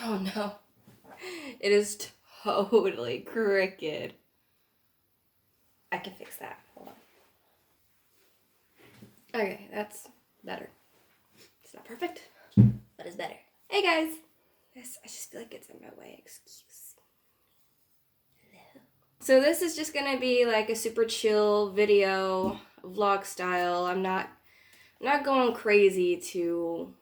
Oh no. It is totally crooked. I can fix that. Hold on. Okay, that's better. It's not perfect, but it's better. Hey guys. This, I just feel like it's in my way. Excuse me. Hello. So this is just gonna be like a super chill video, vlog style. I'm not going crazy to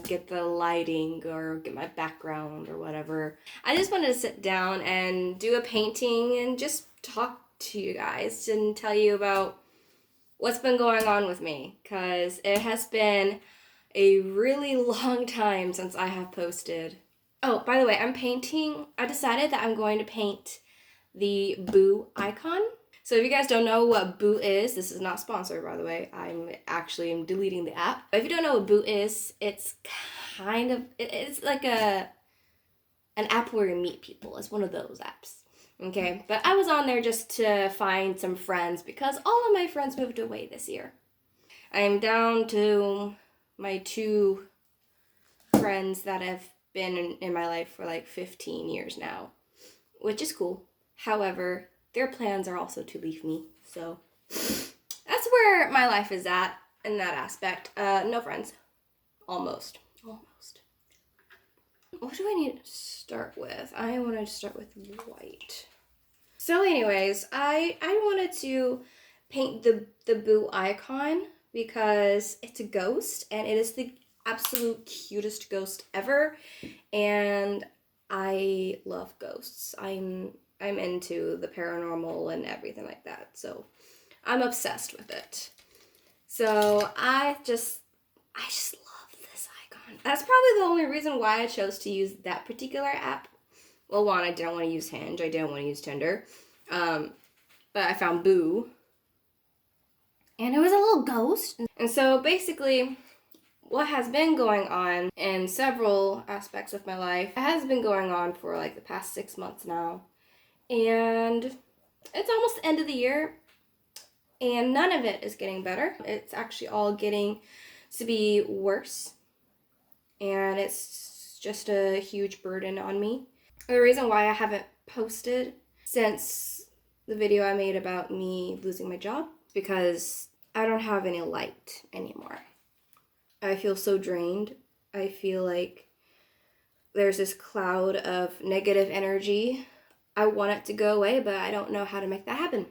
get the lighting or get my background or whatever. I just wanted to sit down and do a painting and just talk to you guys and tell you about what's been going on with me, because it has been a really long time since I have posted. Oh, by the way, I decided that I'm going to paint the Boo icon. So if you guys don't know what Boo is, this is not sponsored, by the way. I'm deleting the app. But if you don't know what Boo is, it's it's like an app where you meet people. It's one of those apps. Okay, but I was on there just to find some friends because all of my friends moved away this year. I'm down to my 2 friends that have been in my life for like 15 years now, which is cool. However, their plans are also to leave me, so that's where my life is at in that aspect. No friends. Almost. What do I need to start with? I want to start with white. So anyways, I wanted to paint the Boo icon because it's a ghost and it is the absolute cutest ghost ever, and I love ghosts. I'm into the paranormal and everything like that, so I'm obsessed with it. So I just love this icon. That's probably the only reason why I chose to use that particular app. Well, one, I didn't want to use Hinge. I didn't want to use Tinder. But I found Boo. And it was a little ghost. And so basically, what has been going on in several aspects of my life, it has been going on for like the past 6 months now. And it's almost the end of the year. And none of it is getting better. It's actually all getting to be worse. And it's just a huge burden on me. The reason why I haven't posted since the video I made about me losing my job is because I don't have any light anymore. I feel so drained. I feel like there's this cloud of negative energy. I want it to go away, but I don't know how to make that happen.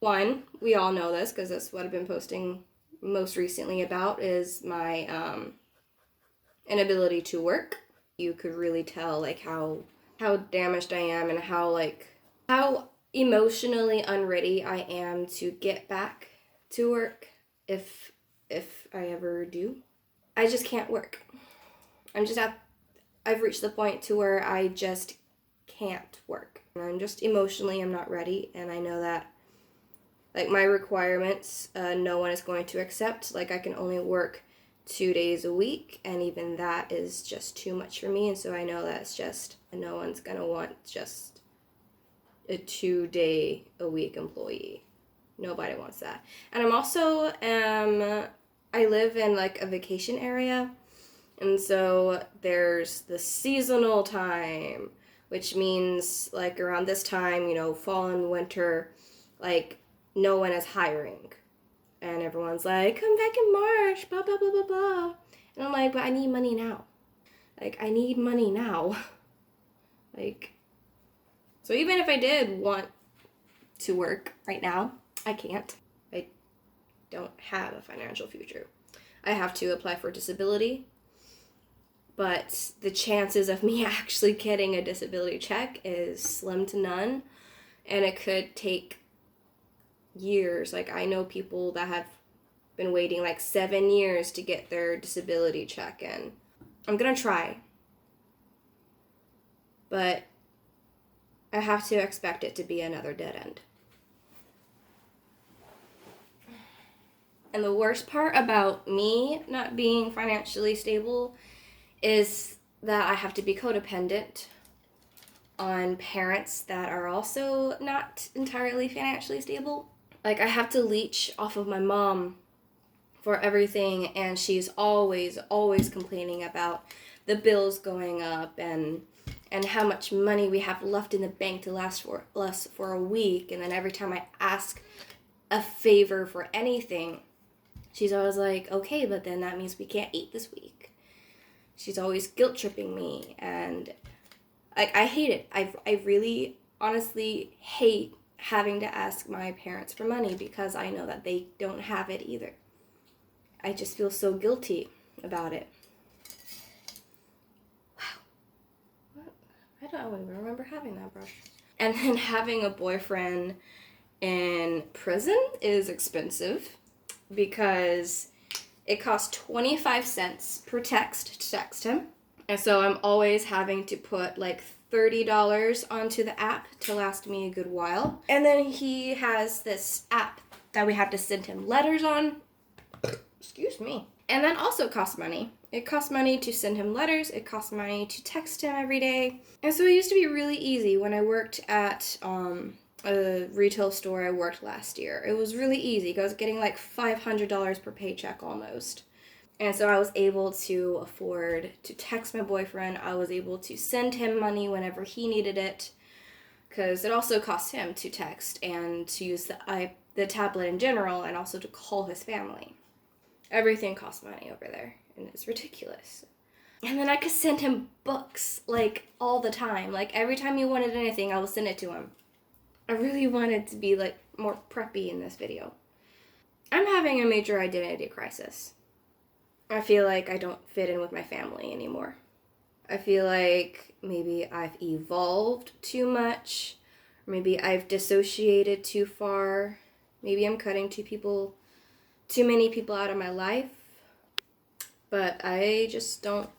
One, we all know this because that's what I've been posting most recently about, is my inability to work. You could really tell like how damaged I am and how emotionally unready I am to get back to work if I ever do. I just can't work. I've reached the point to where I just can't work. I'm just emotionally, I'm not ready, and I know that like my requirements, no one is going to accept. Like I can only work 2 days a week, and even that is just too much for me, and so I know that's just, no one's gonna want just a 2-day-a-week employee. Nobody wants that. And I'm also, I live in like a vacation area, and so there's the seasonal time, which means like around this time, you know, fall and winter, like no one is hiring. And everyone's like, come back in March, blah, blah, blah, blah, blah. And I'm like, but I need money now. Like, I need money now. Like, so even if I did want to work right now, I can't. I don't have a financial future. I have to apply for disability. But the chances of me actually getting a disability check is slim to none. And it could take years. Like I know people that have been waiting like 7 years to get their disability check, and I'm gonna try, but I have to expect it to be another dead end. And the worst part about me not being financially stable is that I have to be codependent on parents that are also not entirely financially stable. Like, I have to leech off of my mom for everything, and she's always complaining about the bills going up and how much money we have left in the bank to last for us for a week. And then every time I ask a favor for anything, she's always like, okay, but then that means we can't eat this week. She's always guilt tripping me, and I hate it. I really honestly hate having to ask my parents for money because I know that they don't have it either. I just feel so guilty about it. Wow. I don't even remember having that brush. And then having a boyfriend in prison is expensive because it costs 25 cents per text to text him. And so I'm always having to put like $30 onto the app to last me a good while. And then he has this app that we have to send him letters on. Excuse me. And that also costs money. It costs money to send him letters. It costs money to text him every day. And so it used to be really easy when I worked at a retail store I worked last year. It was really easy. I was getting like $500 per paycheck almost. And so I was able to afford to text my boyfriend. I was able to send him money whenever he needed it, because it also costs him to text and to use the tablet in general, and also to call his family. Everything costs money over there, and it's ridiculous. And then I could send him books, like, all the time. Like, every time he wanted anything, I would send it to him. I really wanted to be, like, more preppy in this video. I'm having a major identity crisis. I feel like I don't fit in with my family anymore. I feel like maybe I've evolved too much. Or maybe I've dissociated too far. Maybe I'm cutting too many people out of my life. But I just don't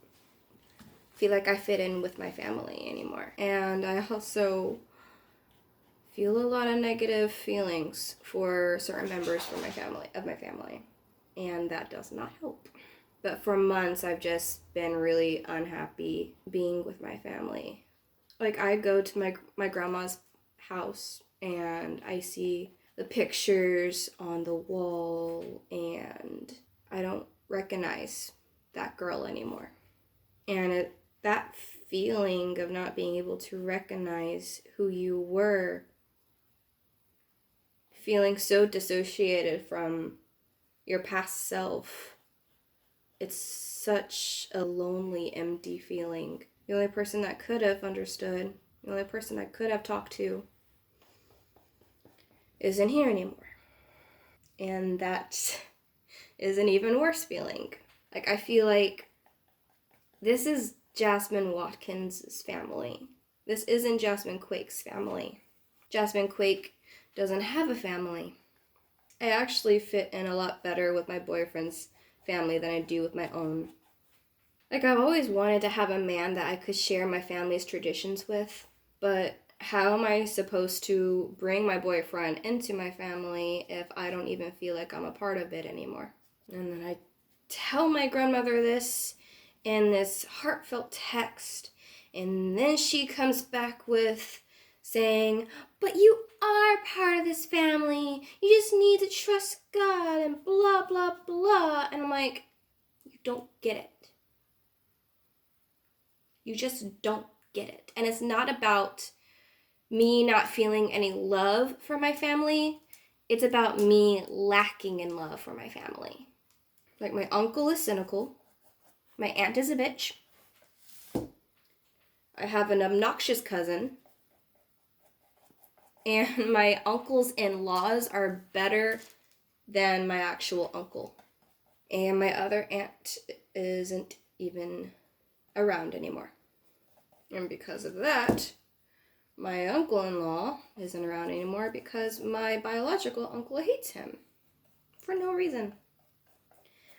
feel like I fit in with my family anymore. And I also feel a lot of negative feelings for certain members of my family. And that does not help. But for months, I've just been really unhappy being with my family. Like, I go to my grandma's house, and I see the pictures on the wall, and I don't recognize that girl anymore. And that feeling of not being able to recognize who you were, feeling so dissociated from your past self, it's such a lonely, empty feeling. The only person that could have understood, the only person I could have talked to, isn't here anymore. And that is an even worse feeling. Like, I feel like this is Jasmine Watkins' family. This isn't Jasmine Quake's family. Jasmine Quake doesn't have a family. I actually fit in a lot better with my boyfriend's family than I do with my own. Like, I've always wanted to have a man that I could share my family's traditions with, but how am I supposed to bring my boyfriend into my family if I don't even feel like I'm a part of it anymore? And then I tell my grandmother this in this heartfelt text, and then she comes back with saying, but you are part of this family. You just need to trust God and blah, blah, blah. And I'm like, you don't get it. You just don't get it. And it's not about me not feeling any love for my family. It's about me lacking in love for my family. Like, my uncle is cynical. My aunt is a bitch. I have an obnoxious cousin. And my uncles and laws are better than my actual uncle. And my other aunt isn't even around anymore. And because of that, my uncle-in-law isn't around anymore because my biological uncle hates him. For no reason.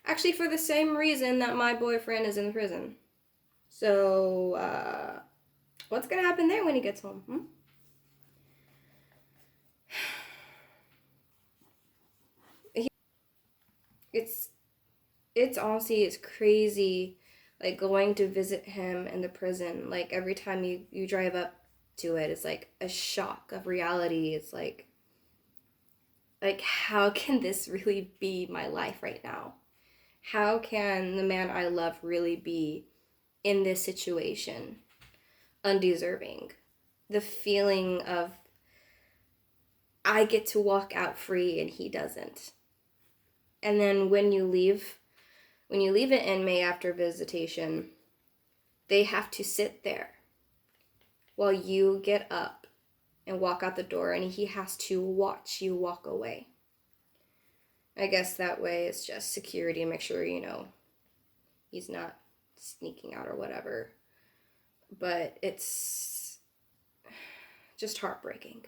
Actually, for the same reason that my boyfriend is in prison. So, what's gonna happen there when he gets home? It's honestly, it's crazy, like, going to visit him in the prison. Like, every time you drive up to it, it's like a shock of reality. It's like, how can this really be my life right now? How can the man I love really be in this situation undeserving. The feeling of I get to walk out free and he doesn't. And then when you leave an inmate after visitation, they have to sit there while you get up and walk out the door, and he has to watch you walk away. I guess that way it's just security, make sure, he's not sneaking out or whatever. But it's just heartbreaking.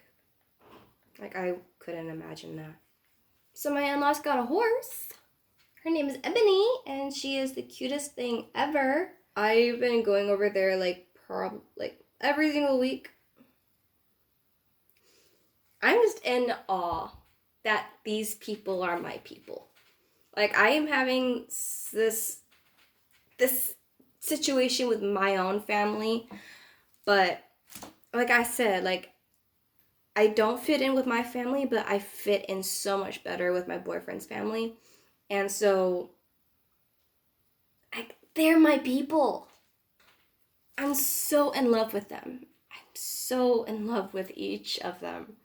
Like, I couldn't imagine that. So my in-laws got a horse. Her name is Ebony, and she is the cutest thing ever. I've been going over there every single week. I'm just in awe that these people are my people. Like, I am having this situation with my own family, but like I said, like, I don't fit in with my family, but I fit in so much better with my boyfriend's family. And so, they're my people. I'm so in love with them. I'm so in love with each of them.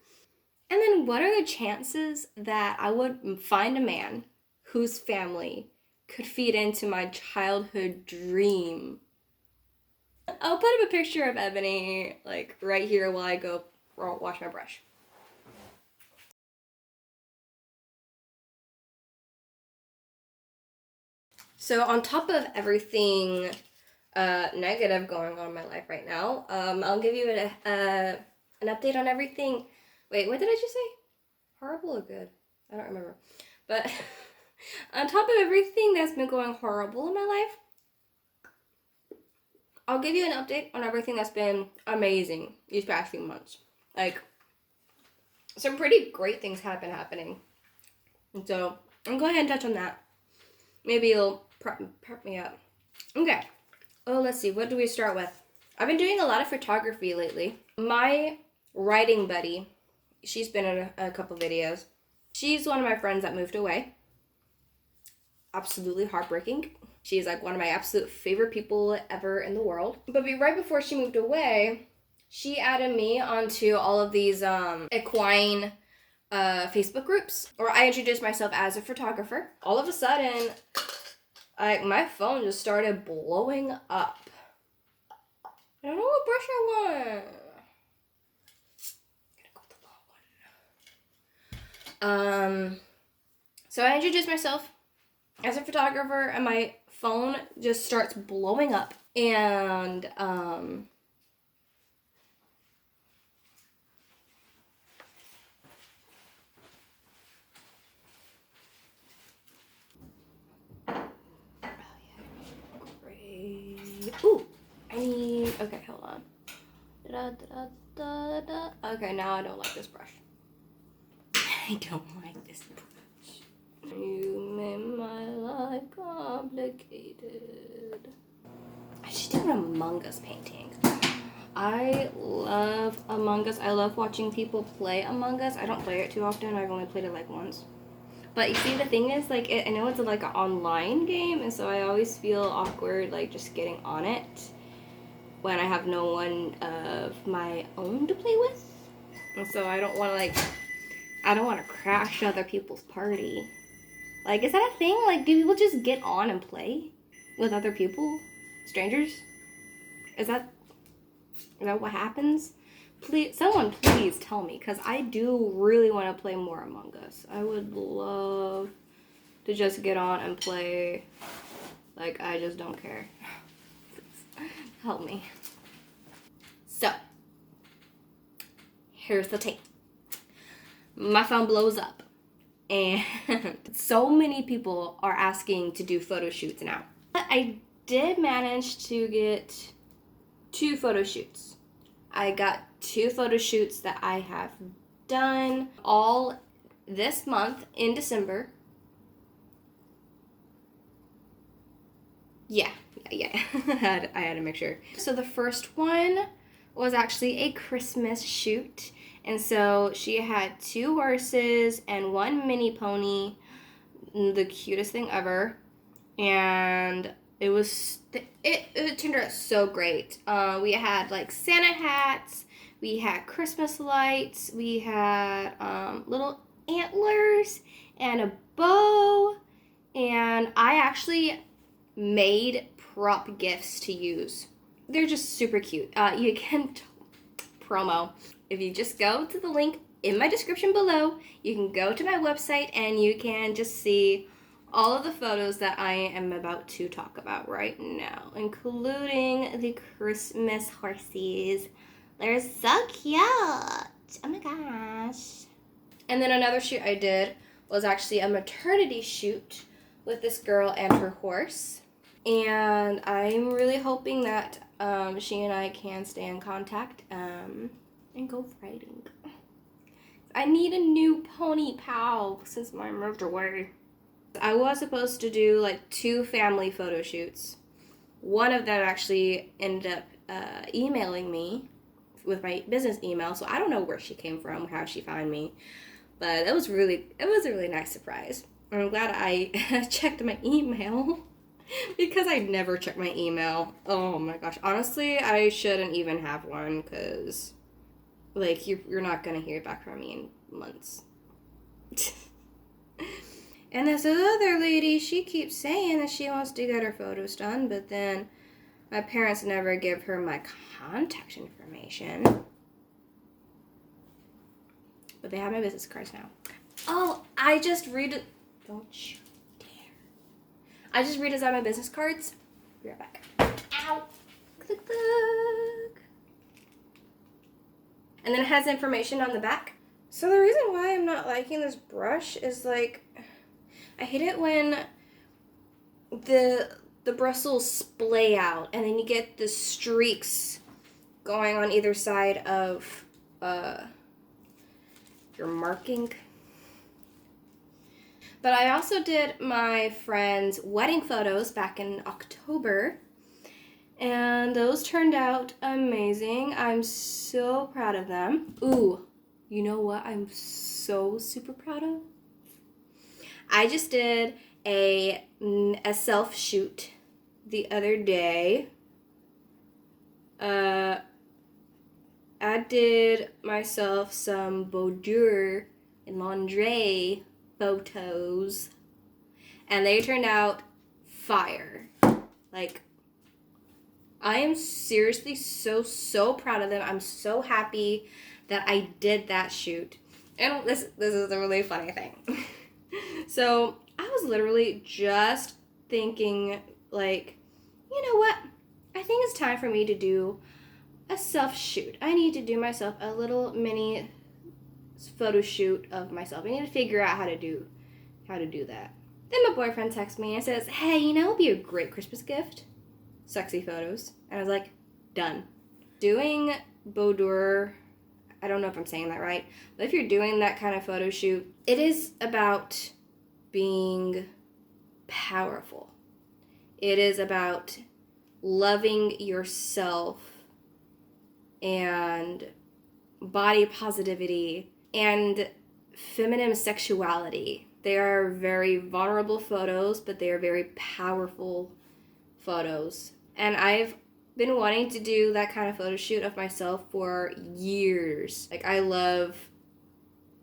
And then what are the chances that I would find a man whose family could feed into my childhood dream? I'll put up a picture of Ebony, like, right here while I go wash my brush. So on top of everything negative going on in my life right now, I'll give you an update on everything. Wait, what did I just say? Horrible or good? I don't remember. But on top of everything that's been going horrible in my life, I'll give you an update on everything that's been amazing these past few months. Like, some pretty great things have been happening. And so, I'll go ahead and touch on that. Maybe it'll prep me up. Okay. Oh, let's see. What do we start with? I've been doing a lot of photography lately. My writing buddy, she's been in a couple videos. She's one of my friends that moved away. Absolutely heartbreaking. She's like one of my absolute favorite people ever in the world. But right before she moved away, she added me onto all of these equine Facebook groups. Or I introduced myself as a photographer. All of a sudden, my phone just started blowing up. I don't know what brush I want. I'm gonna go with the long one. So I introduced myself as a photographer, and my phone just starts blowing up. And ooh, okay, hold on. Okay, now I don't like this brush. I don't like this brush. You made my life complicated. I should do an Among Us painting. I love Among Us. I love watching people play Among Us. I don't play it too often. I've only played it like once. But you see, the thing is, like, I know it's like an online game, and so I always feel awkward, like, just getting on it when I have no one of my own to play with. And so I don't want to, I don't want to crash other people's party. Like, is that a thing? Like, do people just get on and play with other people? Strangers? Is that what happens? Someone please tell me, because I do really want to play more Among Us. I would love to just get on and play. Like, I just don't care. Please, help me. So, here's the tape. My phone blows up. And so many people are asking to do photo shoots now. But I did manage to get 2 photo shoots. I got 2 photo shoots that I have done all this month in December. Yeah. I had to make sure. So the first one was actually a Christmas shoot. And so she had 2 horses and 1 mini pony, the cutest thing ever. And It was it turned out so great. We had like Santa hats, we had Christmas lights, we had little antlers and a bow, and I actually made prop gifts to use. They're just super cute. You can promo. If you just go to the link in my description below, you can go to my website and you can just see all of the photos that I am about to talk about right now, including the Christmas horses. They're so cute. Oh my gosh. And then another shoot I did was actually a maternity shoot with this girl and her horse. And I'm really hoping that she and I can stay in contact and go riding. I need a new pony pal since mine moved away. I was supposed to do like 2 family photo shoots. One of them actually ended up emailing me with my business email, so I don't know where she came from, how she found me, but it was a really nice surprise. I'm glad I checked my email because I never check my email. Oh my gosh, honestly, I shouldn't even have one because like you're not gonna hear back from me in months. And this other lady, she keeps saying that she wants to get her photos done, but then my parents never give her my contact information. But they have my business cards now. Oh, I just don't you dare. I just redesigned my business cards. Be right back. Ow. Click, click. And then it has information on the back. So the reason why I'm not liking this brush is like, I hate it when the bristles splay out and then you get the streaks going on either side of your marking. But I also did my friend's wedding photos back in October, and those turned out amazing. I'm so proud of them. Ooh, you know what I'm so super proud of? I just did a self shoot the other day. I did myself some boudoir and lingerie photos, and they turned out fire. Like, I am seriously so proud of them. I'm so happy that I did that shoot. And this is a really funny thing. So I was literally just thinking, like, you know what? I think it's time for me to do a self shoot. I need to do myself a little mini photo shoot of myself. I need to figure out how to do that. Then my boyfriend texts me and says, hey, you know, it'd be a great Christmas gift. Sexy photos. And I was like, done. Doing boudoir, I don't know if I'm saying that right, but if you're doing that kind of photo shoot, it is about being powerful. It is about loving yourself and body positivity and feminine sexuality. They are very vulnerable photos, but they are very powerful photos. And I've been wanting to do that kind of photo shoot of myself for years. Like, I love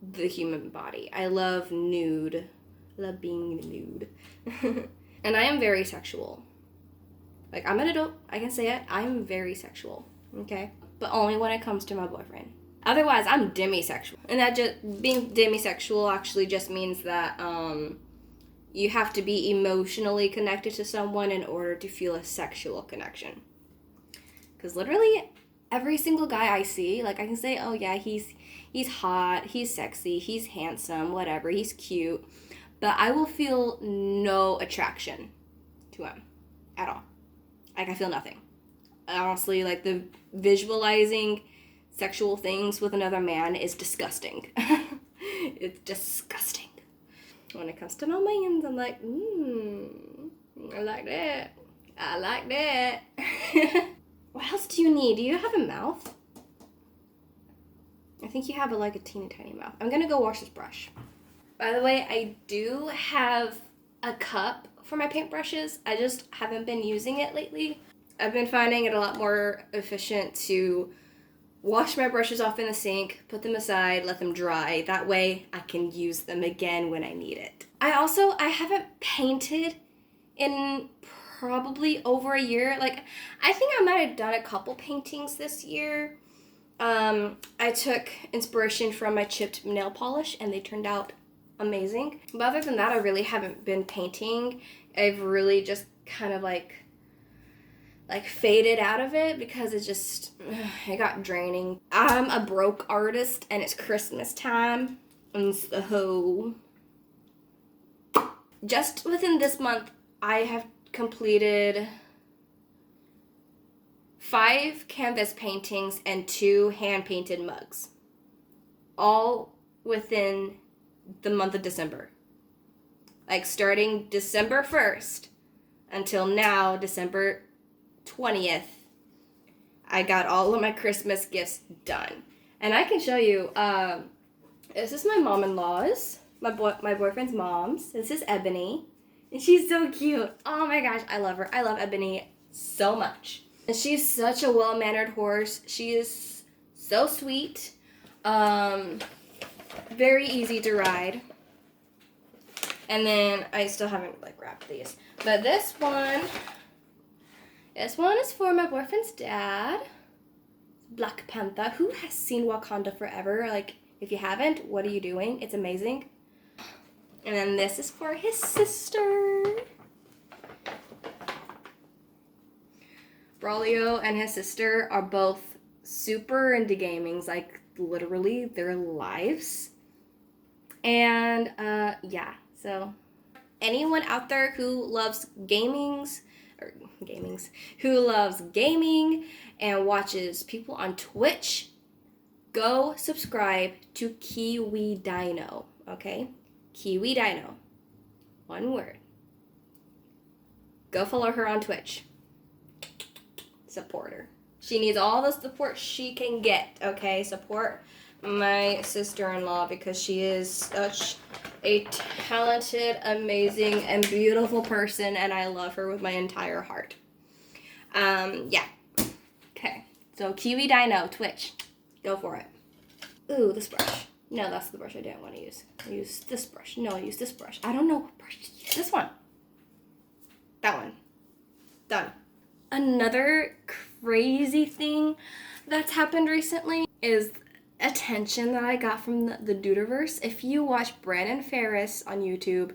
the human body. I love nude. I love being nude. And I am very sexual. Like, I'm an adult. I can say it. I'm very sexual. Okay? But only when it comes to my boyfriend. Otherwise, I'm demisexual. And that just, being demisexual actually just means that, you have to be emotionally connected to someone in order to feel a sexual connection. Because literally every single guy I see, like, I can say, oh yeah, he's hot, he's sexy, he's handsome, whatever, he's cute, but I will feel no attraction to him at all. Like, I feel nothing. Honestly, like, the visualizing sexual things with another man is disgusting. It's disgusting. When it comes to my mans, I'm like, I like that. I like that. What else do you need? Do you have a mouth? I think you have a teeny tiny mouth. I'm gonna go wash this brush. By the way, I do have a cup for my paintbrushes. I just haven't been using it lately. I've been finding it a lot more efficient to wash my brushes off in the sink, put them aside, let them dry. That way I can use them again when I need it. I haven't painted in probably over a year. Like, I think I might have done a couple paintings this year. I took inspiration from my chipped nail polish and they turned out amazing. But other than that, I really haven't been painting. I've really just kind of like faded out of it because it got draining. I'm a broke artist and it's Christmas time. And so just within this month, I have completed 5 canvas paintings and 2 hand-painted mugs. All within the month of December. Like starting December 1st until now, December 20th, I got all of my Christmas gifts done. And I can show you, this is my mom-in-law's, my boyfriend's mom's. This is Ebony. And she's so cute. Oh my gosh, I love her. I love Ebony so much. And she's such a well-mannered horse. She is so sweet. Very easy to ride. And then I still haven't wrapped these. But this one is for my boyfriend's dad. Black Panther. Who has seen Wakanda Forever? If you haven't, what are you doing? It's amazing. And then this is for his sister. Braulio and his sister are both super into gaming, literally their lives. And yeah, so anyone out there who loves who loves gaming and watches people on Twitch, go subscribe to Kiwi Dino, okay? Kiwi Dino. One word. Go follow her on Twitch. Support her. She needs all the support she can get, okay? Support my sister-in-law because she is such a talented, amazing, and beautiful person, and I love her with my entire heart. Yeah. Okay. So Kiwi Dino, Twitch. Go for it. Ooh, this brush. No, that's the brush I didn't want to use. I used this brush. No, I used this brush. I don't know what brush to use. This one. That one. Done. Another crazy thing that's happened recently is attention that I got from the Dudeverse. If you watch Brandon Ferris on YouTube,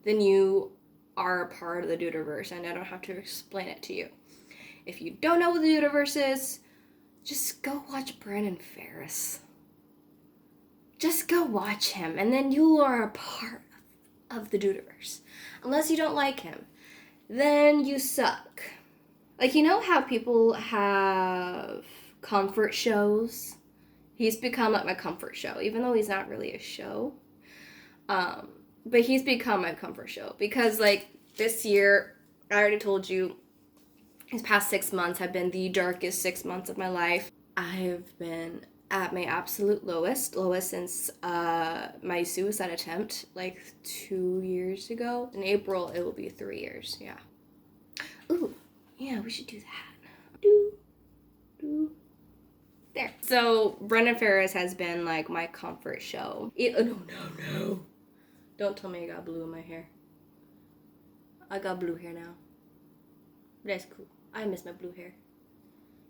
then you are a part of the Dudeverse, and I don't have to explain it to you. If you don't know what the Dudeverse is, just go watch Brandon Ferris. Just go watch him, and then you are a part of the Dudeverse. Unless you don't like him, then you suck. You know how people have comfort shows? He's become my comfort show, even though he's not really a show. But he's become my comfort show because, this year, I already told you, these past 6 months have been the darkest 6 months of my life. I've been at my absolute lowest since my suicide attempt, 2 years ago. In April, it will be 3 years, yeah. Ooh, yeah, we should do that. There. So, Brendan Ferris has been, my comfort show. No. Don't tell me I got blue in my hair. I got blue hair now. That's cool. I miss my blue hair.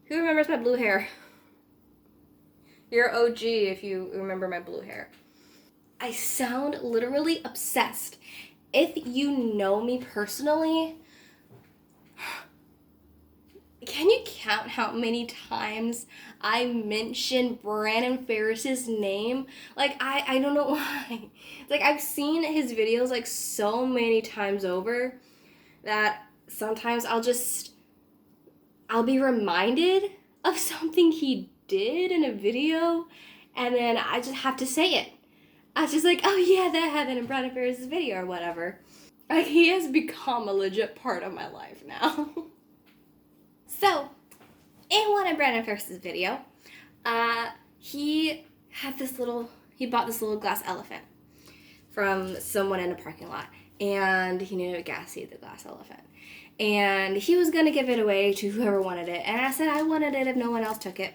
Who remembers my blue hair? You're OG if you remember my blue hair. I sound literally obsessed. If you know me personally, can you count how many times I mention Brandon Ferris's name? I don't know why. I've seen his videos so many times over that sometimes I'll be reminded of something he did in a video, and then I just have to say it. I was just oh yeah, that happened in Brandon Ferris' video or whatever. He has become a legit part of my life now. So, in one of Brandon Ferris' video, he bought this little glass elephant from someone in a parking lot. and he named it Gassy the glass elephant. And he was gonna give it away to whoever wanted it, and I said I wanted it if no one else took it.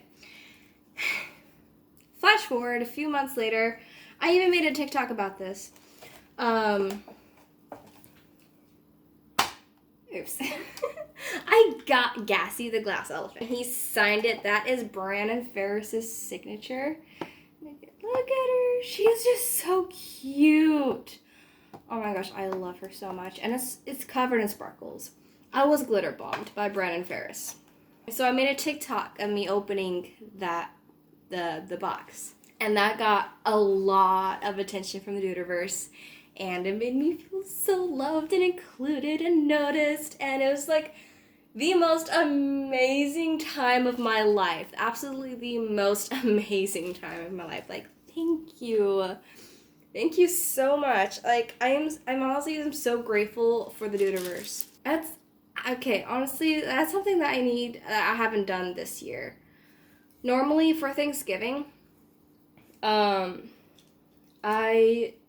Flash forward a few months later, I even made a TikTok about this. Oops. I got Gassy the glass elephant. He signed it. That is Brandon Ferris's signature. Look at her. She's just so cute. Oh my gosh, I love her so much. And it's covered in sparkles. I was glitter bombed by Brandon Ferris. So I made a TikTok of me opening the box. And that got a lot of attention from the Duderverse. And it made me feel so loved and included and noticed. And it was like the most amazing time of my life. Absolutely the most amazing time of my life. Like, thank you. Thank you so much. Like, I'm honestly so grateful for the Duderverse. That's, okay, honestly, that's something that I haven't done this year. Normally for Thanksgiving, I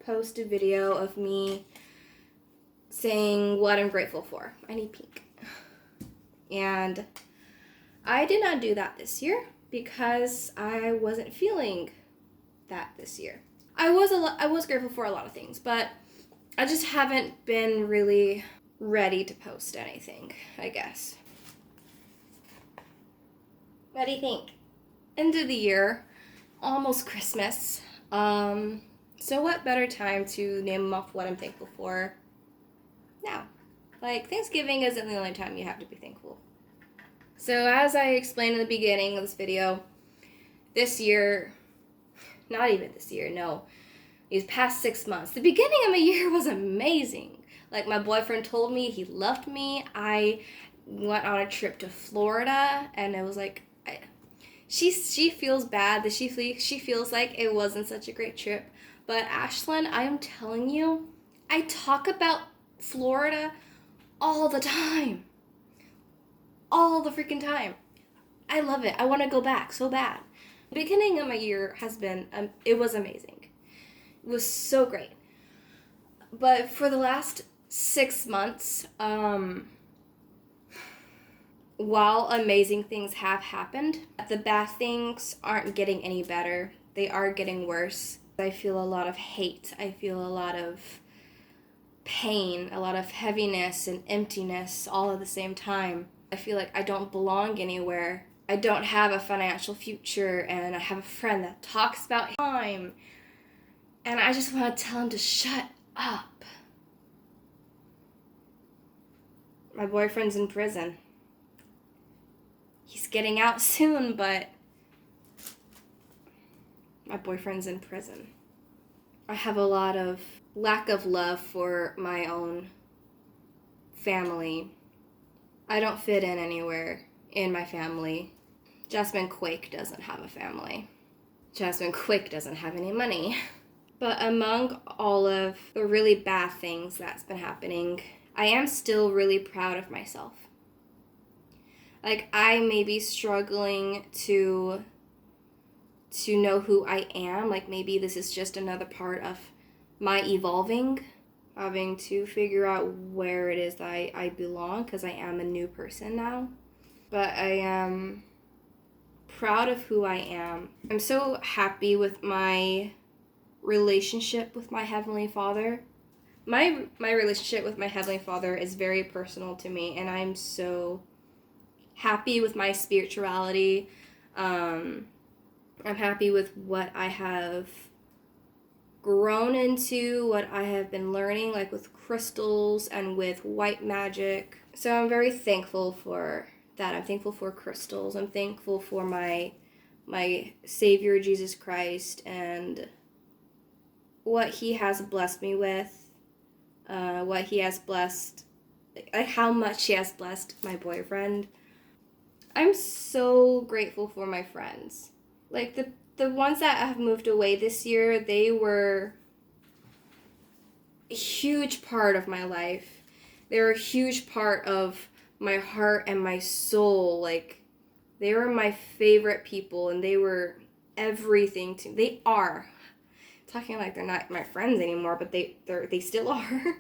post a video of me saying what I'm grateful for. I need pink. And I did not do that this year because I wasn't feeling that this year. I was grateful for a lot of things, but I just haven't been really ready to post anything, I guess. What do you think? End of the year, almost Christmas. So what better time to name off what I'm thankful for now? Like, Thanksgiving isn't the only time you have to be thankful. So as I explained in the beginning of this video, this year, not even this year, no, these past 6 months, the beginning of my year was amazing. Like, my boyfriend told me he loved me. I went on a trip to Florida, and it was like, she feels bad that she feels like it wasn't such a great trip. But Ashlyn, I am telling you, I talk about Florida all the time. All the freaking time. I love it. I want to go back so bad. The beginning of my year has been, it was amazing. It was so great. But for the last 6 months, while amazing things have happened, the bad things aren't getting any better. They are getting worse. I feel a lot of hate. I feel a lot of pain, a lot of heaviness and emptiness all at the same time. I feel like I don't belong anywhere. I don't have a financial future, and I have a friend that talks about time. And I just want to tell him to shut up. My boyfriend's in prison. He's getting out soon, but my boyfriend's in prison. I have a lot of lack of love for my own family. I don't fit in anywhere in my family. Jasmine Quake doesn't have a family. Jasmine Quake doesn't have any money. But among all of the really bad things that's been happening, I am still really proud of myself. Like, I may be struggling to know who I am. Like, maybe this is just another part of my evolving, having to figure out where it is that I belong, because I am a new person now. But I am proud of who I am. I'm so happy with my relationship with my Heavenly Father. My relationship with my Heavenly Father is very personal to me, and I'm so happy with my spirituality. I'm happy with what I have grown into, what I have been learning, like with crystals and with white magic. So I'm very thankful for that. I'm thankful for crystals. I'm thankful for my Savior, Jesus Christ, and what He has blessed me with, what He has blessed, like how much He has blessed my boyfriend. I'm so grateful for my friends. Like, the ones that have moved away this year, they were a huge part of my life. They were a huge part of my heart and my soul. Like, they were my favorite people, and they were everything to me. They are. Talking like they're not my friends anymore, but they still are.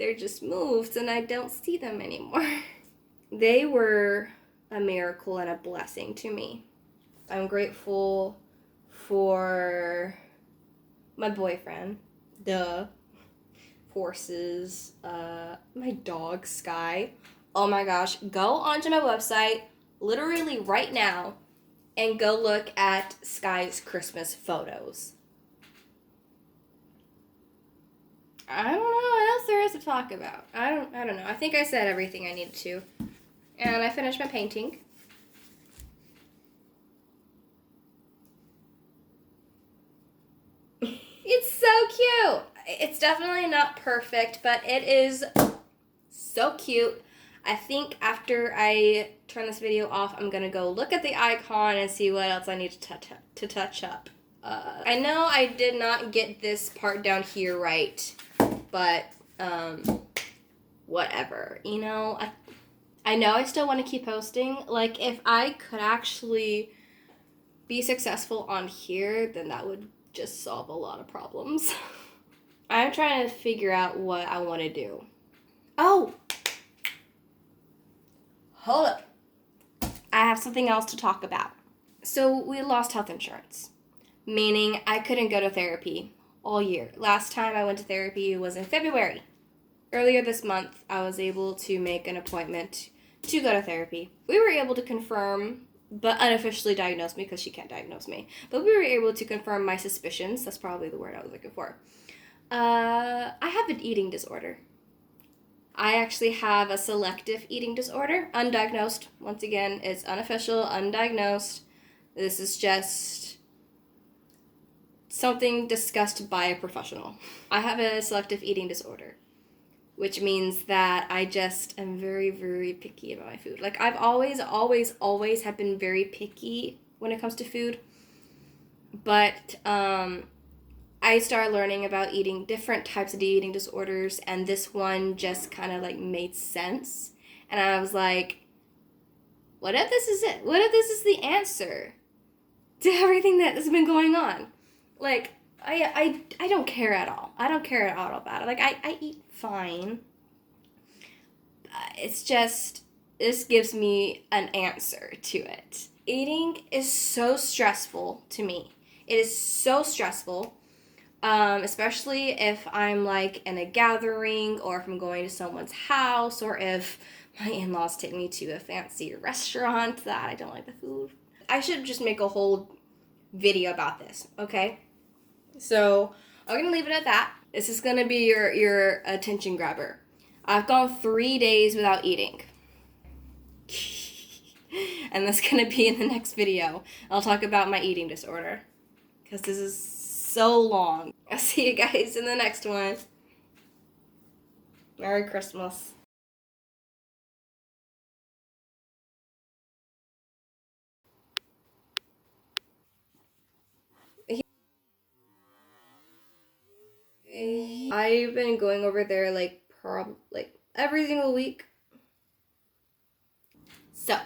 they're just moved and I don't see them anymore. They were a miracle and a blessing to me. I'm grateful for my boyfriend, duh, horses, my dog, Sky. Oh my gosh, go onto my website literally right now and go look at Sky's Christmas photos. I don't know what else there is to talk about. I don't know. I think I said everything I needed to. And I finished my painting. It's so cute. It's definitely not perfect, but it is so cute. I think after I turn this video off, I'm gonna go look at the icon and see what else I need to touch up. I know I did not get this part down here right, but whatever. You know, I know I still want to keep posting. Like, if I could actually be successful on here, then that would just solve a lot of problems. I'm trying to figure out what I want to do. Oh! Hold up. I have something else to talk about. So we lost health insurance, meaning I couldn't go to therapy all year. Last time I went to therapy was in February. Earlier this month, I was able to make an appointment to go to therapy. We were able to confirm, but unofficially diagnose me because she can't diagnose me. But we were able to confirm my suspicions. That's probably the word I was looking for. I have an eating disorder. I actually have a selective eating disorder, undiagnosed. Once again, it's unofficial, undiagnosed. This is just something discussed by a professional. I have a selective eating disorder, which means that I just am very, very picky about my food. Like, I've always have been very picky when it comes to food. But I started learning about eating different types of eating disorders, and this one just kind of like made sense. And I was like, what if this is it? What if this is the answer to everything that has been going on? Like, I don't care at all. I don't care at all about it. Like, I eat fine. It's just, this gives me an answer to it. Eating is so stressful to me. It is so stressful. Especially if I'm like in a gathering, or if I'm going to someone's house, or if my in-laws take me to a fancy restaurant that I don't like the food. I should just make a whole video about this, okay? So I'm gonna leave it at that. This is gonna be your attention grabber. I've gone 3 days without eating. And that's gonna be in the next video. I'll talk about my eating disorder, because this is so long. I'll see you guys in the next one. Merry Christmas. I've been going over there like every single week. So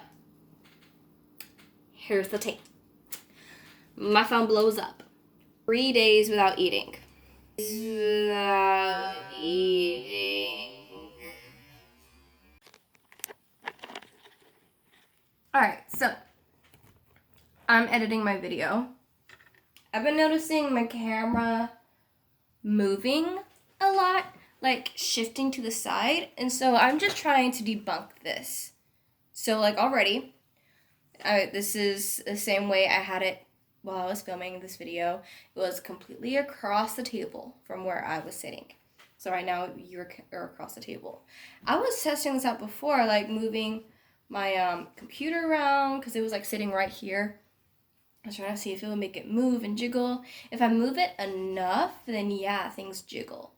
here's the tape. My phone blows up. 3 days without eating. Without eating. Alright, so I'm editing my video. I've been noticing my camera moving a lot, like shifting to the side, and so I'm just trying to debunk this. So like already, this is the same way I had it while I was filming this video. It was completely across the table from where I was sitting. So right now you're across the table. I was testing this out before, like moving my computer around, because it was like sitting right here. I was trying to see if it would make it move and jiggle. If I move it enough, then yeah, things jiggle.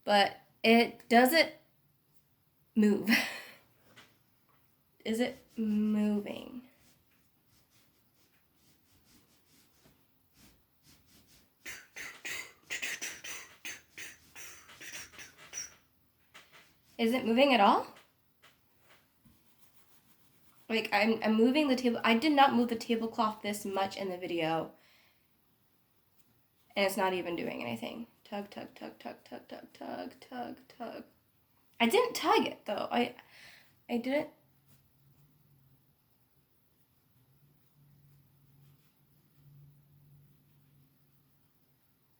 But it doesn't move. Is it moving? Is it moving at all? Like, I'm moving the table. I did not move the tablecloth this much in the video. And it's not even doing anything. Tug, tug, tug, tug, tug, tug, tug, tug, tug. I didn't tug it though. I didn't.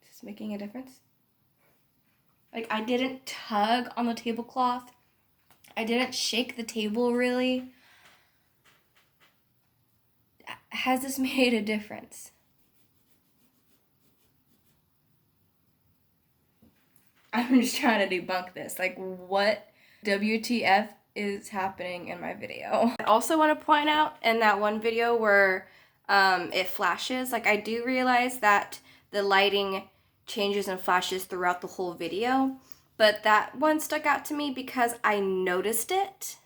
Is this making a difference? Like, I didn't tug on the tablecloth. I didn't shake the table really. Has this made a difference? I'm just trying to debunk this. Like, what WTF is happening in my video? I also want to point out in that one video where it flashes, like, I do realize that the lighting changes and flashes throughout the whole video, but that one stuck out to me because I noticed it.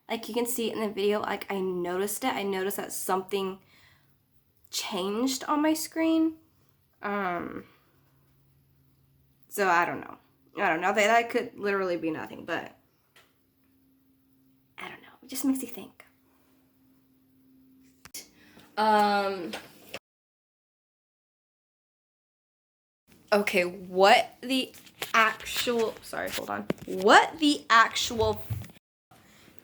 Like, you can see it in the video, like, I noticed it. I noticed that something changed on my screen. So I don't know. That could literally be nothing, but I don't know. It just makes you think. Okay, what the actual, sorry, hold on. What the actual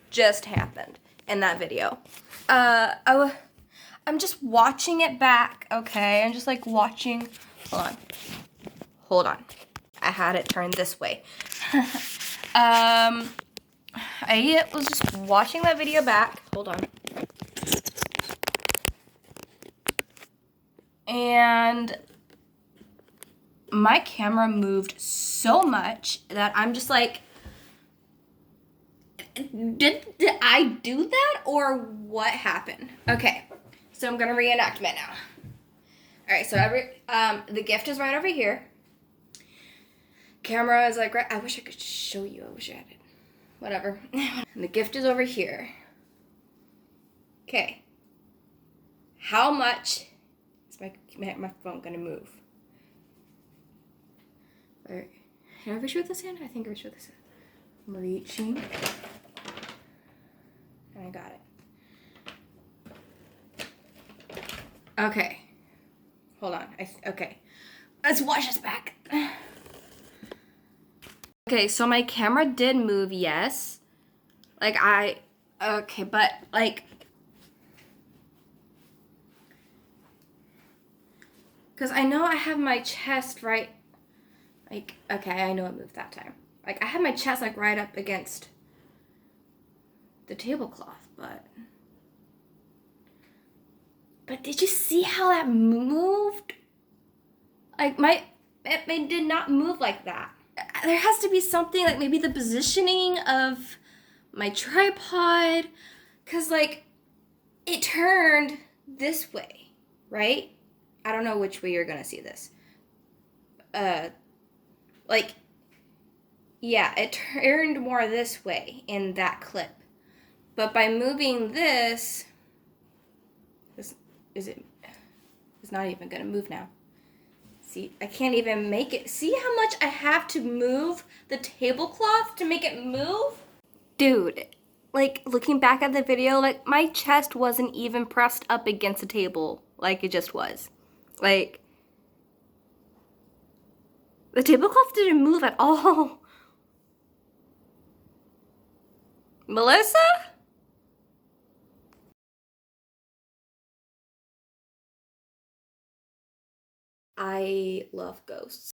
just happened in that video? I'm just watching it back, okay? I'm just like watching, hold on. I had it turned this way. I was just watching that video back. Hold on. And my camera moved so much that I'm just like, did I do that or what happened? Okay, so I'm gonna reenact it now. All right, so the gift is right over here. Camera is like right. I wish I could show you. I wish I had it. Whatever. And the gift is over here. Okay. How much is my phone gonna move? All right. Can I reach with this hand? I think I reach with this hand. I'm reaching. And I got it. Okay. Hold on. Okay. Let's watch this back. Okay, so my camera did move, yes. Okay, but like, because I know I have my chest right, like, okay, I know it moved that time. Like, I have my chest like right up against the tablecloth, but did you see how that moved? Like, it did not move like that. There has to be something, like maybe the positioning of my tripod, because like it turned this way, right? I don't know which way you're gonna see this. Like, yeah, it turned more this way in that clip. But by moving this it's not even gonna move now. See, I can't even make it. See how much I have to move the tablecloth to make it move? Dude, like, looking back at the video, like, my chest wasn't even pressed up against the table like it just was. Like, the tablecloth didn't move at all. Melissa? I love ghosts.